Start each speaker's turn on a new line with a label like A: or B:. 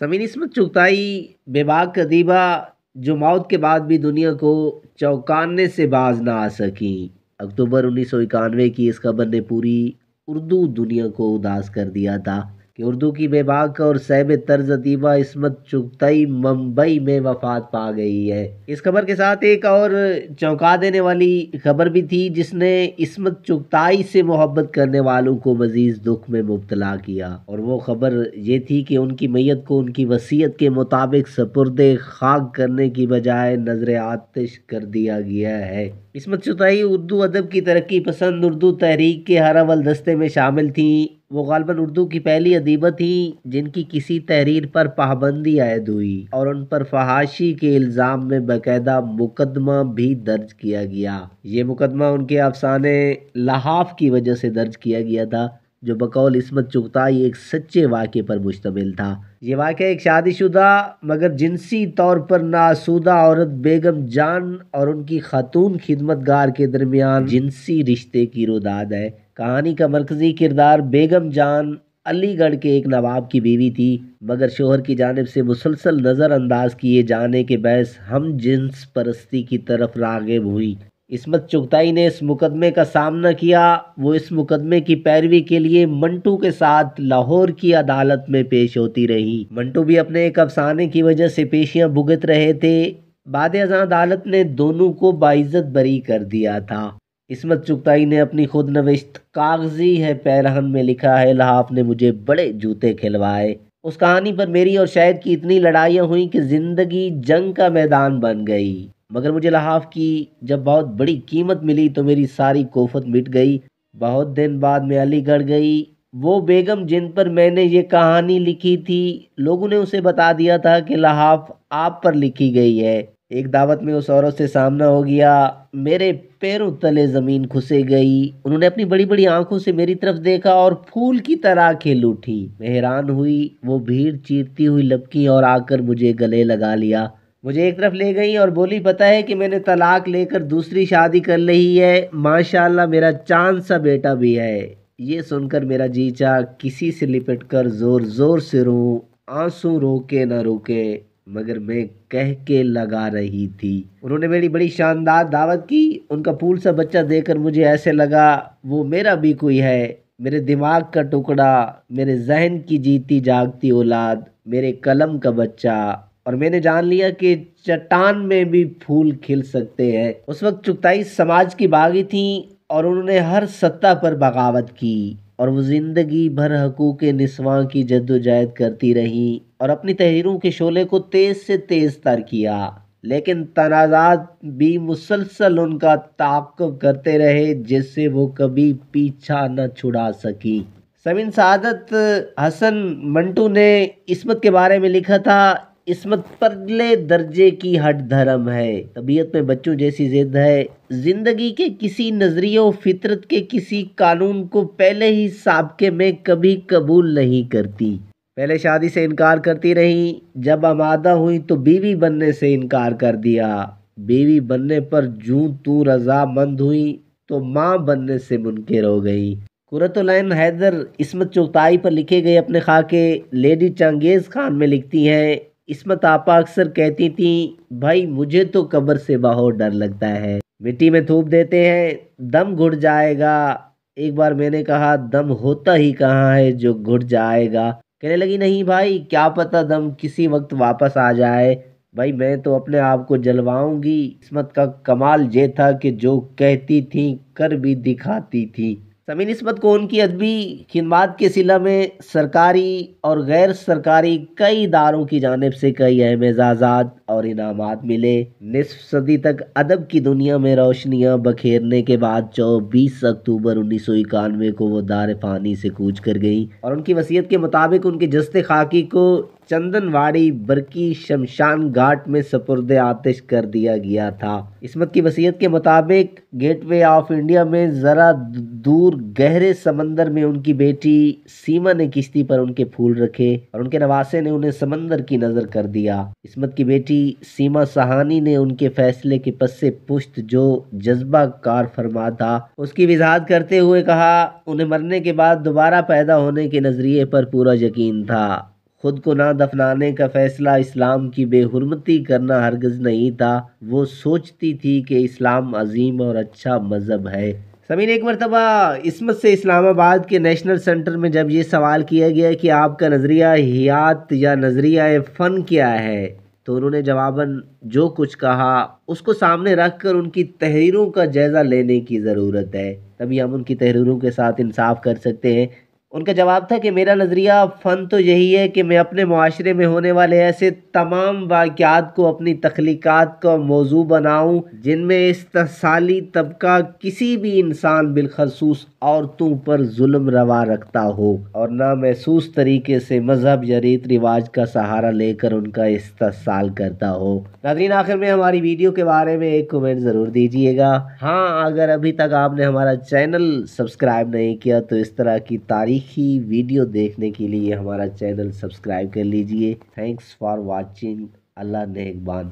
A: समीर इसमत चुगताई बेबाक अदीबा जो मौत के बाद भी दुनिया को चौंकाने से बाज ना आ सकी। अक्टूबर 1991 की इस खबर ने पूरी उर्दू दुनिया को उदास कर दिया था कि उर्दू की बेबाक और सैब तर्ज अदीबा इसमत चुगताई मुंबई में वफात पा गई है। इस खबर के साथ एक और चौंका देने वाली खबर भी थी जिसने इसमत चुगताई से मोहब्बत करने वालों को मजीद दुख में मुब्तला किया, और वो खबर ये थी कि उनकी मैयत को उनकी वसीयत के मुताबिक सपुर्दे खाक करने की बजाय नजर आतिश कर दिया गया है। इसमत चुगताई उर्दू अदब की तरक्की पसंद उर्दू तहरीक के हर अव्वल दस्ते में शामिल थी। वो गालिबन उर्दू की पहली अदीबा थी जिनकी किसी तहरीर पर पाबंदी आयद हुई और उन पर फहाशी के इल्ज़ाम में बाकायदा मुकदमा भी दर्ज किया गया। ये मुकदमा उनके अफसाने लहाफ की वजह से दर्ज किया गया था, जो बकौल इसमत चुगताई एक सच्चे वाक़े पर मुश्तमिल था। ये वाक़या एक शादीशुदा मगर जिनसी तौर पर नासूदा औरत बेगम जान और उनकी खातून खिदमतगार के दरमियान जिनसी रिश्ते की रुदाद है। कहानी का मरकजी किरदार बेगम जान अलीगढ़ के एक नवाब की बीवी थी, मगर शोहर की जानिब से मुसलसल नज़रअंदाज किए जाने के बहस हम जिन्स परस्ती की तरफ राग़िब हुई। इसमत चुगताई ने इस मुकदमे का सामना किया। वो इस मुकदमे की पैरवी के लिए मंटू के साथ लाहौर की अदालत में पेश होती रही। मंटू भी अपने एक अफसाने की वजह से पेशियां भुगत रहे थे। बाद अज़ां अदालत ने दोनों को बाइज्जत बरी कर दिया था। इसमत चुगताई ने अपनी खुद नविश्त कागजी है पैरहन में लिखा है, लहाफ ने मुझे बड़े जूते खिलवाए। उस कहानी पर मेरी और शायद की इतनी लड़ाइयाँ हुई कि ज़िंदगी जंग का मैदान बन गई, मगर मुझे लहाफ की जब बहुत बड़ी कीमत मिली तो मेरी सारी कोफत मिट गई। बहुत दिन बाद मैं अलीगढ़ गई। वो बेगम जिन पर मैंने ये कहानी लिखी थी, लोगों ने उसे बता दिया था कि लहाफ आप पर लिखी गई है। एक दावत में उस औरत से सामना हो गया। मेरे पैरों तले ज़मीन खुसे गई। उन्होंने अपनी बड़ी बड़ी आंखों से मेरी तरफ देखा और फूल की तरह खिल उठी। मैं हैरान हुई। वो भीड़ चीरती हुई लपकी और आकर मुझे गले लगा लिया। मुझे एक तरफ ले गई और बोली, पता है कि मैंने तलाक लेकर दूसरी शादी कर ली है। माशाल्लाह मेरा चांद सा बेटा भी है। ये सुनकर मेरा जी चाह किसी से लिपट कर जोर जोर से रोऊं, आंसू रोके न रुके, मगर मैं कह के लगा रही थी। उन्होंने मेरी बड़ी शानदार दावत की। उनका फूल सा बच्चा देखकर मुझे ऐसे लगा वो मेरा भी कोई है, मेरे दिमाग का टुकड़ा, मेरे जहन की जीती जागती औलाद, मेरे कलम का बच्चा। और मैंने जान लिया कि चट्टान में भी फूल खिल सकते हैं। उस वक्त चुगताई समाज की बागी थी और उन्होंने हर सत्ता पर बगावत की, और वो जिंदगी भर हकूक़ निस्वां की जद्दोजहद करती रही और अपनी तहरीरों के शोले को तेज से तेज तर किया, लेकिन तनाज़ात भी मुसलसल उनका ताक़ुब करते रहे जिससे वो कभी पीछा न छुड़ा सकी। समीन सादत हसन मंटू ने इसमत के बारे में लिखा था, इसमत परले दर्जे की हट धर्म है, तबीयत में बच्चों जैसी जिद है, जिंदगी के किसी नजरियों फितरत के किसी कानून को पहले ही साबके में कभी कबूल नहीं करती। पहले शादी से इनकार करती रही, जब आमादा हुई तो बीवी बनने से इनकार कर दिया। बीवी बनने पर जूं तू रजामंद हुई तो माँ बनने से मुनकिर हो गई। कुरतुल-ऐन हैदर इसमत चुगताई पर लिखे गए अपने खाके लेडी चंगेज़ खान में लिखती हैं, इसमत आपा अक्सर कहती थी, भाई मुझे तो कब्र से बहुत डर लगता है, मिट्टी में थूप देते हैं, दम घुट जाएगा। एक बार मैंने कहा, दम होता ही कहाँ है जो घुट जाएगा। कहने लगी, नहीं भाई, क्या पता दम किसी वक्त वापस आ जाए। भाई मैं तो अपने आप को जलवाऊंगी। इसमत का कमाल ये था कि जो कहती थी कर भी दिखाती थी। समीन इसमत को उनकी अदबी खिदमात के सिला में सरकारी और गैर सरकारी कई इदारों की जानिब से कई अहम एजाज़ात और इनामात मिले। निस्फ सदी तक अदब की दुनिया में रोशनियां बखेरने के बाद 24 अक्टूबर 1991 को वो दार फ़ानी से कूच कर गई, और उनकी वसीयत के मुताबिक उनके जस्ते खाकी को चंदनवाड़ी बरकी शमशान घाट में सपुर्दे आतिश कर दिया गया था। इसमत की वसीयत के मुताबिक गेटवे ऑफ इंडिया में ज़रा दूर गहरे समंदर में उनकी बेटी सीमा ने किश्ती पर उनके फूल रखे और उनके नवासे ने उन्हें समंदर की नज़र कर दिया। इसमत की बेटी सीमा सहानी ने उनके फैसले के पस्से पुश्त जो जज्बा कार फरमा था उसकी वजाहत करते हुए कहा, उन्हें मरने के बाद दोबारा पैदा होने के नज़रिए पर पूरा यकीन था। خود کو نہ دفنانے کا فیصلہ اسلام کی بے حرمتی کرنا ہرگز نہیں تھا، وہ سوچتی تھی کہ اسلام عظیم اور اچھا مذہب ہے۔ سمعین، ایک مرتبہ عصمت سے اسلام آباد کے نیشنل سینٹر میں جب یہ سوال کیا گیا کہ آپ کا نظریہ حیات یا نظریہ فن کیا ہے، تو انہوں نے جواباً جو کچھ کہا اس کو سامنے رکھ کر ان کی تحریروں کا جائزہ لینے کی ضرورت ہے، تبھی ہم ان کی تحریروں کے ساتھ انصاف کر سکتے ہیں۔ ان کا جواب تھا کہ میرا نظریہ فن تو یہی ہے کہ میں اپنے معاشرے میں ہونے والے ایسے تمام واقعات کو اپنی تخلیقات کا موضوع بناؤں جن میں استحصالی طبقہ کسی بھی انسان بالخصوص عورتوں پر ظلم روا رکھتا ہو، اور نہ محسوس طریقے سے مذہب یا ریت رواج کا سہارا لے کر ان کا استحصال کرتا ہو۔ ناظرین، آخر میں ہماری ویڈیو کے بارے میں ایک کمنٹ ضرور دیجیے گا۔ ہاں، اگر ابھی تک آپ نے ہمارا چینل سبسکرائب نہیں کیا تو اس طرح کی تاریخی ویڈیو دیکھنے کے لیے ہمارا چینل سبسکرائب کر لیجئے۔ Thanks for watching. اللہ نگہبان۔